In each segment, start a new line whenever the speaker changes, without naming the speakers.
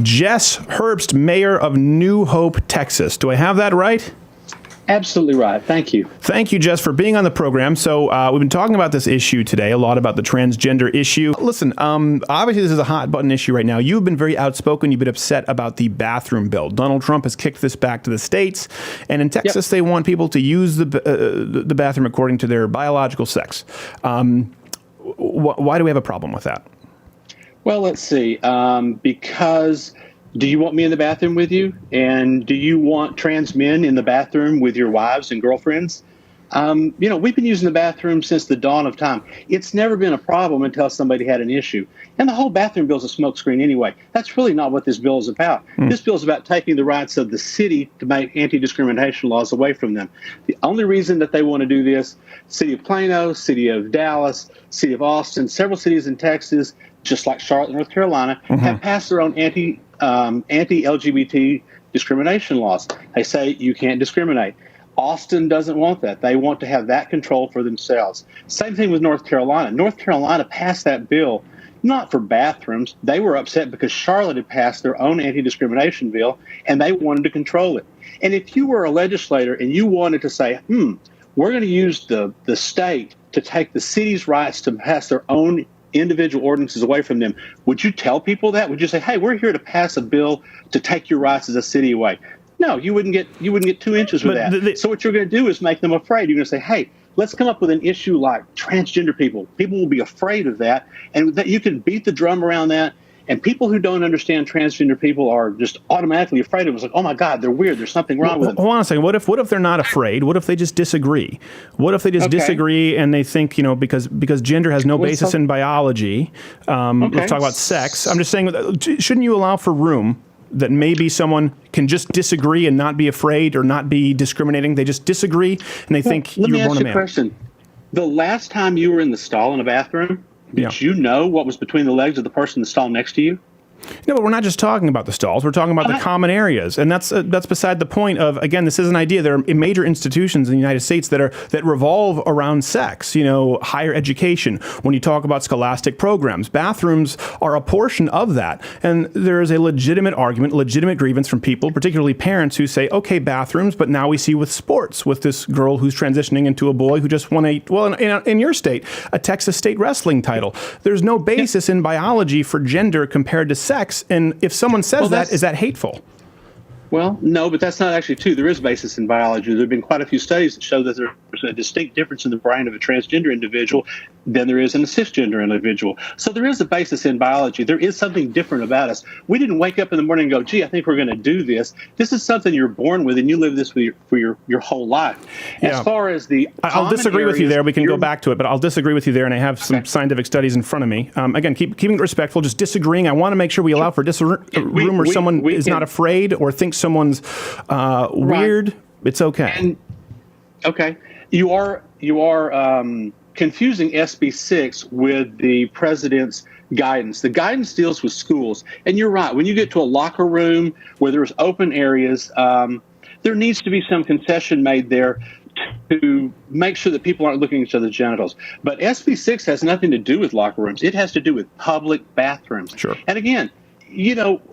Jess Herbst, mayor of New Hope, Texas. Do I have that right?
Absolutely right. Thank you.
Thank you, Jess, for being on the program. So we've been talking about this issue today, a lot about the transgender issue. Listen, obviously this is a hot button issue right now. You've been very outspoken. You've been upset about the bathroom bill. Donald Trump has kicked this back to the states. And in Texas, They want people to use the bathroom according to their biological sex. Why do we have a problem with that?
Well, let's see. Because do you want me in the bathroom with you? And do you want trans men in the bathroom with your wives and girlfriends? We've been using the bathroom since the dawn of time. It's never been a problem until somebody had an issue. And the whole bathroom bill is a smokescreen anyway. That's really not what this bill is about. This bill is about taking the rights of the city to make anti-discrimination laws away from them. The only reason that they want to do this, city of Plano, city of Dallas, city of Austin, several cities in Texas, just like Charlotte, North Carolina, have passed their own anti-LGBT discrimination laws. They say you can't discriminate. Austin doesn't want that. They want to have that control for themselves. Same thing with North Carolina. North Carolina passed that bill not for bathrooms. They were upset because Charlotte had passed their own anti-discrimination bill, and they wanted to control it. And if you were a legislator and you wanted to say, we're going to use the state to take the city's rights to pass their own individual ordinances away from them, would you tell people that? Would you say, hey, we're here to pass a bill to take your rights as a city away? No, you wouldn't get 2 inches with that. So what you're going to do is make them afraid. You're going to say, hey, let's come up with an issue like transgender people. People will be afraid of that, and that you can beat the drum around that. And people who don't understand transgender people are just automatically afraid of it. It's like, oh my God, they're weird. There's something wrong with them.
Hold on a second. What if they're not afraid? What if they just disagree? What if they just disagree and they think, because gender has no basis in biology? Let's talk about sex. I'm just saying, shouldn't you allow for room that maybe someone can just disagree and not be afraid or not be discriminating? They just disagree and they think you were born a man.
Let me ask you a question. The last time you were in the stall in a bathroom, did you know what was between the legs of the person in the stall next to you?
No, but we're not just talking about the stalls. We're talking about the common areas, and that's beside the point. Of again, this is an idea. There are major institutions in the United States that revolve around sex. Higher education. When you talk about scholastic programs, bathrooms are a portion of that, and there is a legitimate argument, legitimate grievance from people, particularly parents, who say, "Okay, bathrooms," but now we see with sports, with this girl who's transitioning into a boy who just won in your state, a Texas state wrestling title. There's no basis in biology for gender compared to sex, and if someone says that, is that hateful?
Well, no, but that's not actually true. There is basis in biology. There have been quite a few studies that show that there's a distinct difference in the brain of a transgender individual than there is in a cisgender individual. So there is a basis in biology. There is something different about us. We didn't wake up in the morning and go, gee, I think we're going to do this. This is something you're born with, and you live this for your whole life. As far as the
I'll disagree with you there. We can go back to it, but I'll disagree with you there, and I have some scientific studies in front of me. Again, keeping it respectful, just disagreeing. I want to make sure we allow for room where someone is not afraid or thinks someone's weird. It's okay.
You are confusing SB 6 with the president's guidance. The guidance deals with schools, and you're right. When you get to a locker room where there's open areas, there needs to be some concession made there to make sure that people aren't looking at each other's genitals. But SB 6 has nothing to do with locker rooms. It has to do with public bathrooms.
Sure.
And again,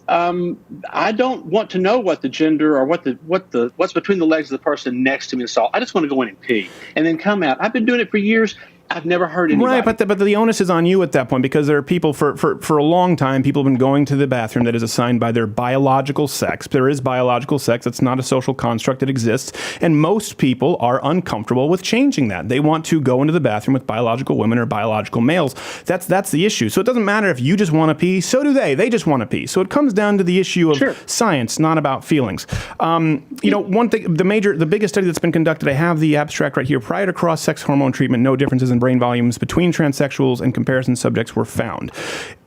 I don't want to know what the gender or what's between the legs of the person next to me in the stall. I just want to go in and pee and then come out. I've been doing it for years. I've never heard anybody.
Right, but the onus is on you at that point, because there are people for a long time, people have been going to the bathroom that is assigned by their biological sex. There is biological sex. It's not a social construct. It exists. And most people are uncomfortable with changing that. They want to go into the bathroom with biological women or biological males. That's the issue. So it doesn't matter if you just want to pee. So do they. They just want to pee. So it comes down to the issue of science, not about feelings. One thing, the biggest study that's been conducted, I have the abstract right here. Prior to cross-sex hormone treatment, no differences in brain volumes between transsexuals and comparison subjects were found.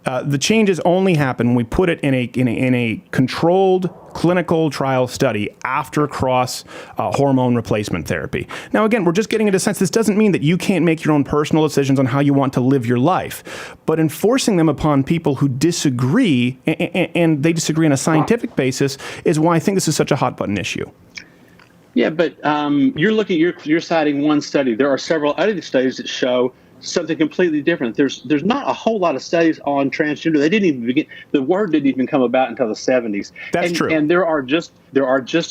The changes only happen when we put it in a controlled clinical trial study after cross hormone replacement therapy. Now, again, we're just getting into science. This doesn't mean that you can't make your own personal decisions on how you want to live your life, but enforcing them upon people who disagree and they disagree on a scientific basis is why I think this is such a hot button issue.
Yeah, but you're citing one study. There are several other studies that show something completely different. There's not a whole lot of studies on transgender. They didn't even begin. The word didn't even come about until the 70s.
That's true.
And there are just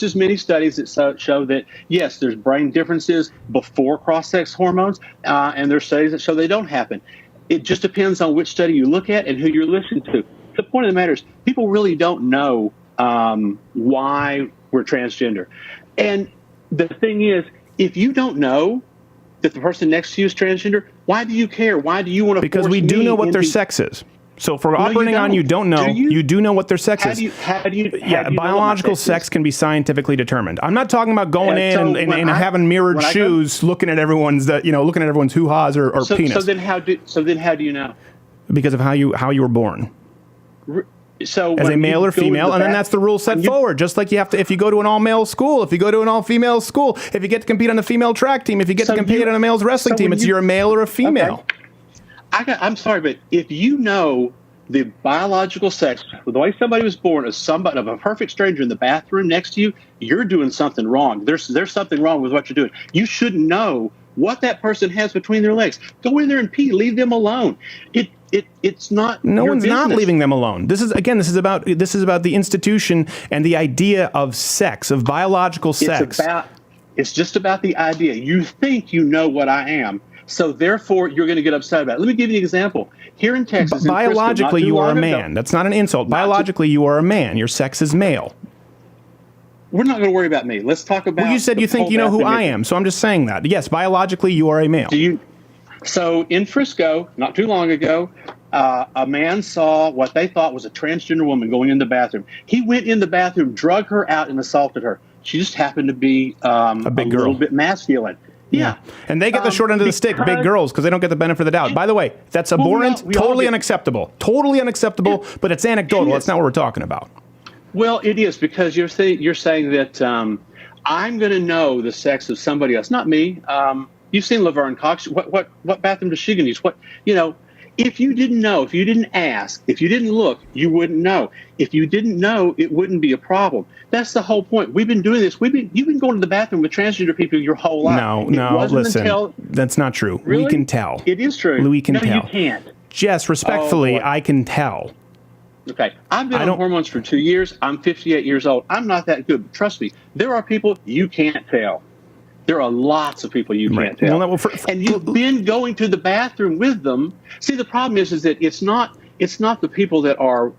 as many studies that show that yes, there's brain differences before cross-sex hormones, and there's studies that show they don't happen. It just depends on which study you look at and who you're listening to. The point of the matter is, people really don't know why we're transgender. And the thing is, if you don't know that the person next to you is transgender, why do you care? Why do you want to?
Because we do know what their sex is. So if we're operating on you don't know, you do know what their sex is. Biological sex can be scientifically determined. I'm not talking about going in and having mirrored shoes, looking at everyone's hoo-ha's or penis.
So then how do you know?
Because of how you were born.
So
as a male or female, and then that's the rule set forward. Just like you have to, if you go to an all-male school, if you go to an all-female school, if you get to compete on the female track team, if you get to compete on a male's wrestling team, you're a male or a female.
Okay. I'm sorry, but if you know the biological sex, the way somebody was born, of a perfect stranger in the bathroom next to you, you're doing something wrong. There's something wrong with what you're doing. You shouldn't know what that person has between their legs. Go in there and pee. Leave them alone. It's not.
No
your
one's
business.
not leaving them alone. This is about the institution and the idea of sex, of biological sex.
It's just about the idea. You think you know what I am, so therefore you're going to get upset about it. Let me give you an example. Here in Texas,
biologically you are a man. That's not an insult. Biologically you are a man. Your sex is male.
We're not going to worry about me. Let's talk about.
Well, you said you think you know who I am, so I'm just saying that. Yes, biologically you are a male.
So in Frisco, not too long ago, a man saw what they thought was a transgender woman going in the bathroom. He went in the bathroom, drug her out, and assaulted her. She just happened to be a little bit masculine. Yeah.
And they get the short end of the stick, big girls, because they don't get the benefit of the doubt. By the way, that's abhorrent, totally unacceptable. Totally unacceptable, but it's anecdotal. That's not what we're talking about.
Well, it is, because you're saying that I'm going to know the sex of somebody else, not me. You've seen Laverne Cox. What bathroom does she use? If you didn't know, if you didn't ask, if you didn't look, you wouldn't know. If you didn't know, it wouldn't be a problem. That's the whole point. We've been doing this. You've been going to the bathroom with transgender people your whole life.
No, listen. That's not true.
Really?
We can tell.
It is true.
We can tell.
No, you can't.
Jess, respectfully, I can tell.
Okay. I've been on hormones for 2 years. I'm 58 years old. I'm not that good. But trust me, there are people you can't tell. There are lots of people you can't tell. And you've been going to the bathroom with them. See, the problem is that it's not the people that are,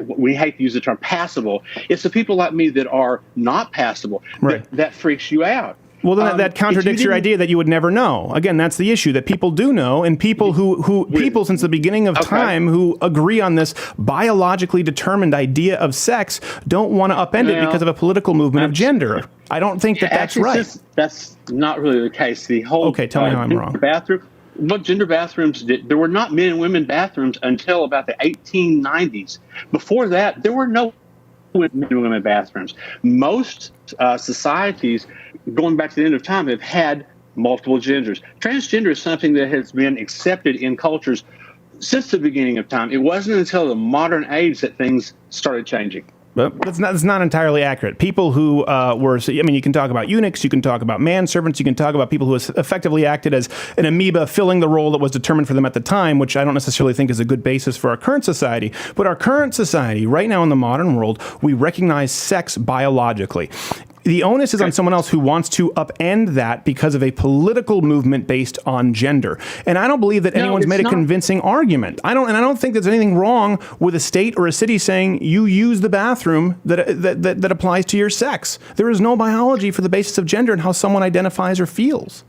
we hate to use the term passable. It's the people like me that are not passable.
Right.
That freaks you out.
Well, then that contradicts your idea that you would never know. Again, that's the issue, that people do know, and people people since the beginning of time who agree on this biologically determined idea of sex don't want to upend it because of a political movement of gender. I don't think that's right.
That's not really the case. The whole
tell me how I'm wrong.
What gender bathrooms did, there were not men and women bathrooms until about the 1890s. Before that, there were no men and women bathrooms. Most societies, going back to the end of time, have had multiple genders. Transgender is something that has been accepted in cultures since the beginning of time. It wasn't until the modern age that things started changing.
But that's not entirely accurate. People who you can talk about eunuchs, you can talk about manservants, you can talk about people who effectively acted as an amoeba filling the role that was determined for them at the time, which I don't necessarily think is a good basis for our current society. But our current society, right now in the modern world, we recognize sex biologically. The onus is on someone else who wants to upend that because of a political movement based on gender. And I don't believe that anyone's made a convincing argument. I don't think there's anything wrong with a state or a city saying you use the bathroom that applies to your sex. There is no biology for the basis of gender and how someone identifies or feels.